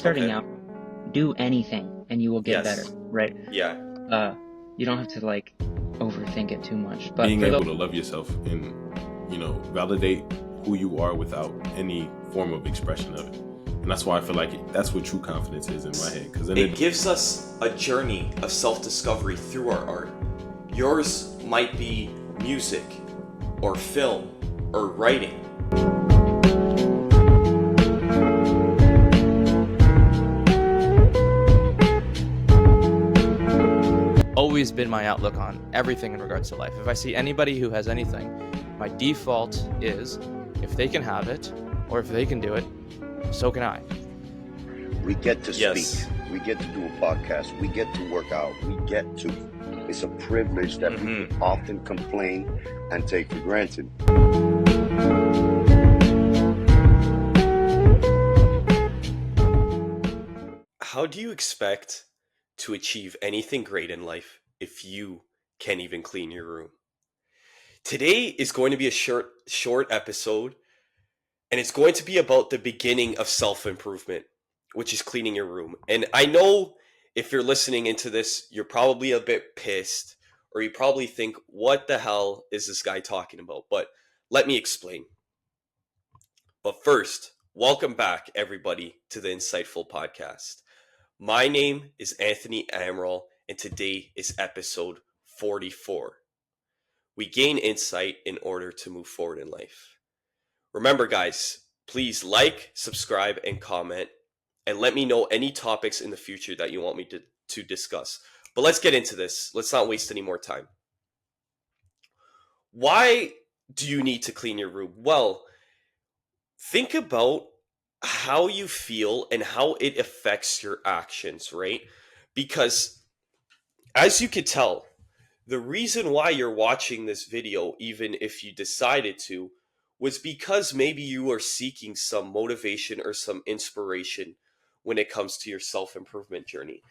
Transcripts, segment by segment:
starting Okay. out, do anything and you will get better, Yes. right? Yeah. You don't have to like overthink it too much. But Being for the able to love yourself and, validate who you are without any form of expression of it. And that's why I feel like that's what true confidence is in my head. Because It gives us a journey of self-discovery through our art. Yours might be music or film or writing. Always been my outlook on everything in regards to life. If I see anybody who has anything, my default is if they can have it or if they can do it, so can I. We get to Yes. speak. We get to do a podcast. We get to work out. We get to. It's a privilege that people often complain and take for granted. How do you expect to achieve anything great in life if you can't even clean your room? Today is going to be a short episode, and it's going to be about the beginning of self-improvement, which is cleaning your room. And I know if you're listening into this, you're probably a bit pissed, or you probably think, what the hell is this guy talking about? But let me explain. But first, welcome back, everybody, to the Insightful Podcast. My name is Anthony Emeril, and today is episode 44. We gain insight in order to move forward in life. Remember, guys, please like, subscribe, and comment, and let me know any topics in the future that you want me to discuss. But let's get into this. Let's not waste any more time. Why do you need to clean your room? Well, think about how you feel and how it affects your actions, right? Because as you could tell, the reason why you're watching this video, even if you decided to, was because maybe you are seeking some motivation or some inspiration when it comes to your self-improvement journey.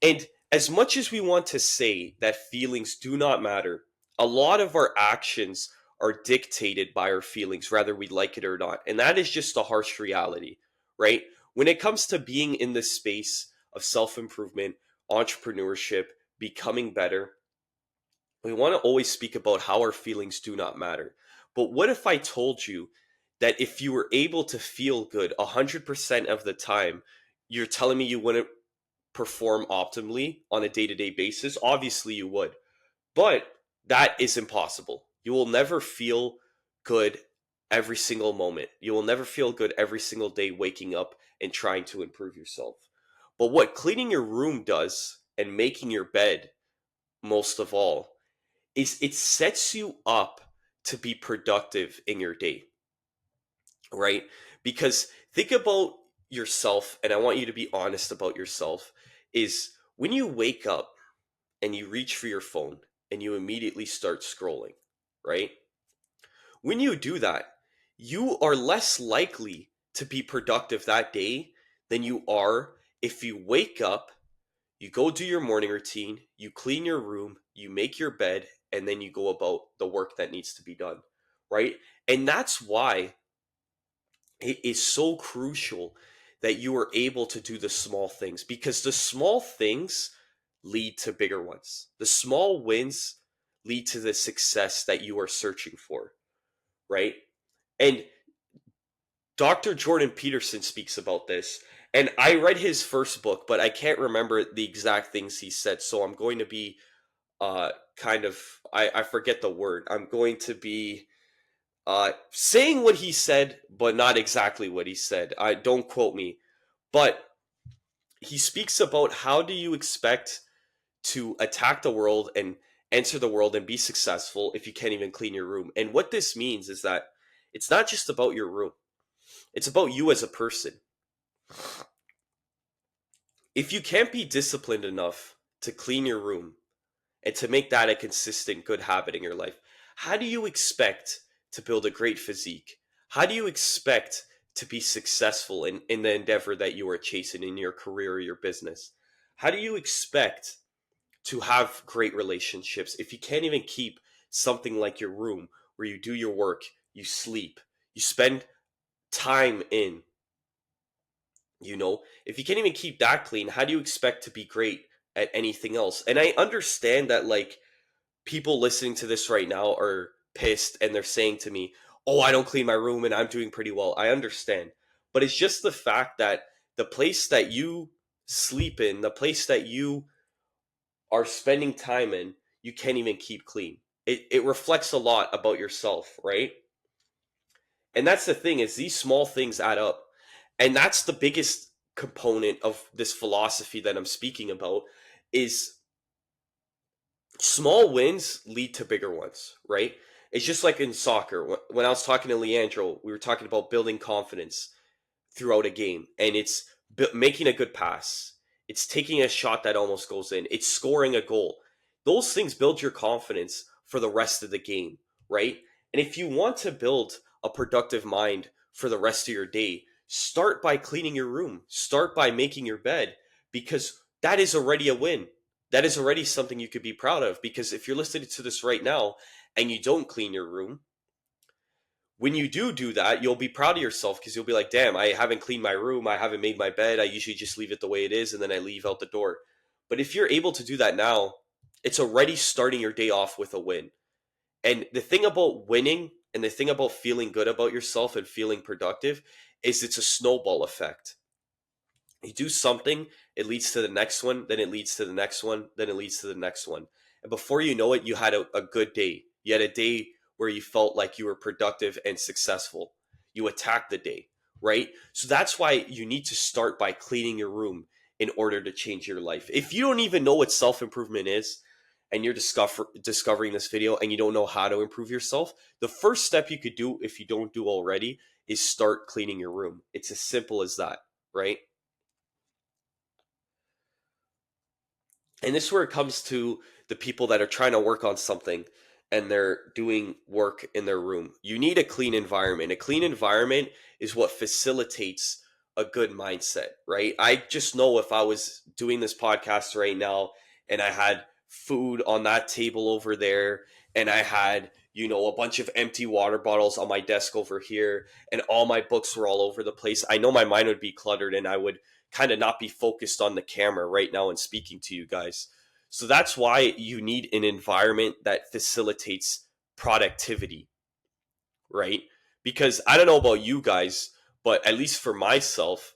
And as much as we want to say that feelings do not matter, a lot of our actions are dictated by our feelings, whether we like it or not. And that is just a harsh reality, right? When it comes to being in the space of self-improvement, entrepreneurship, becoming better, we want to always speak about how our feelings do not matter. But what if I told you that if you were able to feel good 100% of the time, you're telling me you wouldn't perform optimally on a day-to-day basis? Obviously you would. But that is impossible. You will never feel good every single moment. You will never feel good every single day waking up and trying to improve yourself. But what cleaning your room does, and making your bed most of all, is it sets you up to be productive in your day, right? Because think about yourself, and I want you to be honest about yourself, is when you wake up and you reach for your phone and you immediately start scrolling, right? When you do that, you are less likely to be productive that day than you are if you wake up, you go do your morning routine, you clean your room, you make your bed, and then you go about the work that needs to be done, right? And that's why it is so crucial that you are able to do the small things, because the small things lead to bigger ones. The small wins lead to the success that you are searching for, right? And Dr. Jordan Peterson speaks about this. And I read his first book, but I can't remember the exact things he said. So I'm going to be kind of, I forget the word. I'm going to be saying what he said, but not exactly what he said. Don't quote me. But he speaks about how do you expect to attack the world and enter the world and be successful if you can't even clean your room. And what this means is that it's not just about your room. It's about you as a person. If you can't be disciplined enough to clean your room and to make that a consistent good habit in your life, how do you expect to build a great physique? How do you expect to be successful in the endeavor that you are chasing in your career or your business? How do you expect to have great relationships if you can't even keep something like your room where you do your work, you sleep, you spend time in, You know, if you can't even keep that clean, how do you expect to be great at anything else? And I understand that, like, people listening to this right now are pissed and they're saying to me, "Oh, I don't clean my room and I'm doing pretty well." I understand. But it's just the fact that the place that you sleep in, the place that you are spending time in, you can't even keep clean. It reflects a lot about yourself, right? And that's the thing, is these small things add up. And that's the biggest component of this philosophy that I'm speaking about, is small wins lead to bigger ones, right? It's just like in soccer. When I was talking to Leandro, we were talking about building confidence throughout a game, and it's making a good pass. It's taking a shot that almost goes in. It's scoring a goal. Those things build your confidence for the rest of the game, right? And if you want to build a productive mind for the rest of your day, start by cleaning your room. Start by making your bed, because that is already a win. That is already something you could be proud of, because if you're listening to this right now and you don't clean your room, when you do that, you'll be proud of yourself, because you'll be like, damn, I haven't cleaned my room. I haven't made my bed. I usually just leave it the way it is and then I leave out the door. But if you're able to do that now, it's already starting your day off with a win. And the thing about winning and the thing about feeling good about yourself and feeling productive is it's a snowball effect. You do something, it leads to the next one, then it leads to the next one, then it leads to the next one. And before you know it, you had a good day. You had a day where you felt like you were productive and successful. You attacked the day, right? So that's why you need to start by cleaning your room in order to change your life. If you don't even know what self-improvement is, and you're discovering this video and you don't know how to improve yourself, the first step you could do, if you don't do already, is start cleaning your room. It's as simple as that, right? And this is where it comes to the people that are trying to work on something and they're doing work in their room. You need a clean environment. A clean environment is what facilitates a good mindset, right? I just know if I was doing this podcast right now and I had food on that table over there and I had, you know, a bunch of empty water bottles on my desk over here and all my books were all over the place, I know my mind would be cluttered and I would kind of not be focused on the camera right now and speaking to you guys. So that's why you need an environment that facilitates productivity, right? Because I don't know about you guys, but at least for myself,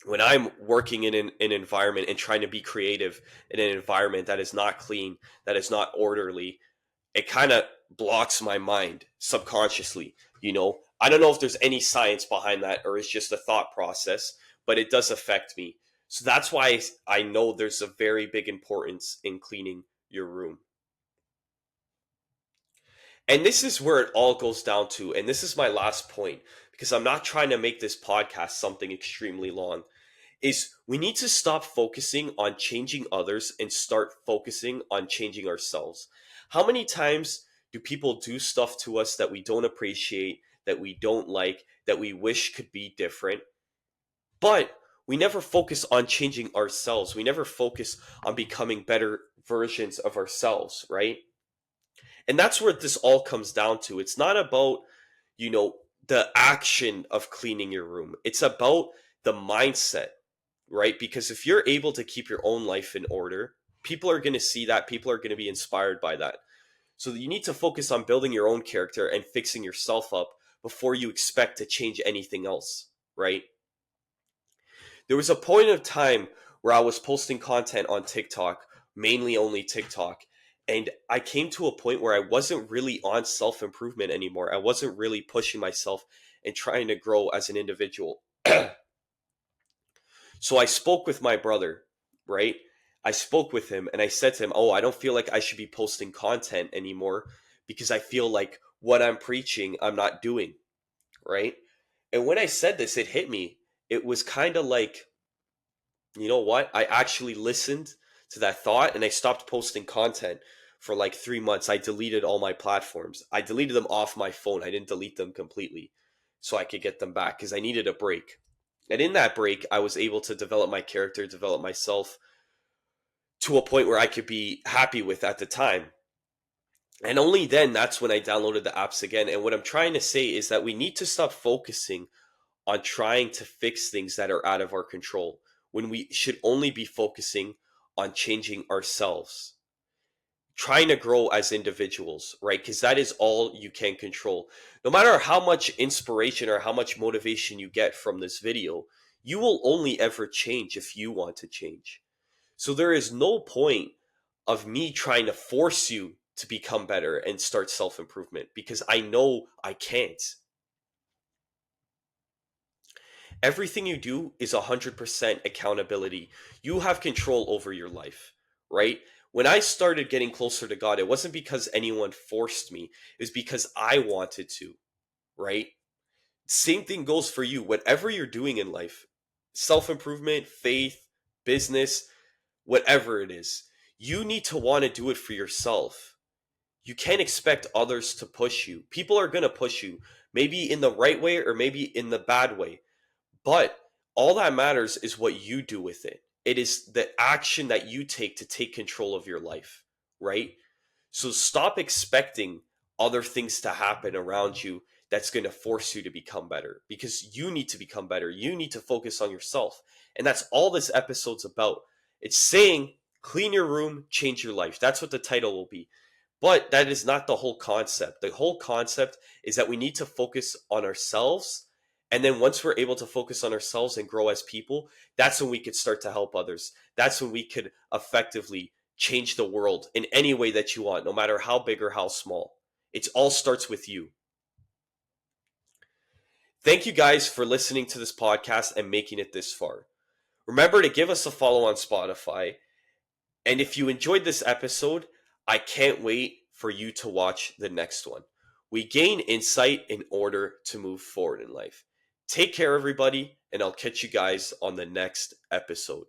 when I'm working in an environment and trying to be creative in an environment that is not clean, that is not orderly, it kind of blocks my mind subconsciously. You know, I don't know if there's any science behind that or it's just a thought process, but it does affect me. So that's why I know there's a very big importance in cleaning your room. And this is where it all goes down to, and this is my last point, because I'm not trying to make this podcast something extremely long, is we need to stop focusing on changing others and start focusing on changing ourselves. How many times do people do stuff to us that we don't appreciate, that we don't like, that we wish could be different? But we never focus on changing ourselves. We never focus on becoming better versions of ourselves, right? And that's where this all comes down to. It's not about, you know, the action of cleaning your room. It's about the mindset, right? Because if you're able to keep your own life in order, people are going to see that. People are going to be inspired by that. So you need to focus on building your own character and fixing yourself up before you expect to change anything else, right? There was a point of time where I was posting content on TikTok, mainly only TikTok, and I came to a point where I wasn't really on self-improvement anymore. I wasn't really pushing myself and trying to grow as an individual. So I spoke with my brother, right? I spoke with him and I said to him, "Oh, I don't feel like I should be posting content anymore because I feel like what I'm preaching, I'm not doing," right? And when I said this, it hit me. It was kind of like, you know what? I actually listened to that thought and I stopped posting content for like 3 months. I deleted all my platforms. I deleted them off my phone. I didn't delete them completely so I could get them back because I needed a break. And in that break, I was able to develop my character, develop myself to a point where I could be happy with at the time. And only then, that's when I downloaded the apps again. And what I'm trying to say is that we need to stop focusing on trying to fix things that are out of our control when we should only be focusing on changing ourselves, trying to grow as individuals, right? Because that is all you can control. No matter how much inspiration or how much motivation you get from this video, you will only ever change if you want to change. So there is no point of me trying to force you to become better and start self-improvement, because I know I can't. Everything you do is 100% accountability. You have control over your life, right? When I started getting closer to God, it wasn't because anyone forced me. It was because I wanted to, right? Same thing goes for you. Whatever you're doing in life, self-improvement, faith, business, whatever it is, you need to want to do it for yourself. You can't expect others to push you. People are going to push you, maybe in the right way or maybe in the bad way. But all that matters is what you do with it. It is the action that you take to take control of your life, right? So stop expecting other things to happen around you that's going to force you to become better, because you need to become better. You need to focus on yourself. And that's all this episode's about. It's saying, clean your room, change your life. That's what the title will be. But that is not the whole concept. The whole concept is that we need to focus on ourselves. And then once we're able to focus on ourselves and grow as people, that's when we could start to help others. That's when we could effectively change the world in any way that you want, no matter how big or how small. It all starts with you. Thank you guys for listening to this podcast and making it this far. Remember to give us a follow on Spotify. And if you enjoyed this episode, I can't wait for you to watch the next one. We gain insight in order to move forward in life. Take care, everybody, and I'll catch you guys on the next episode.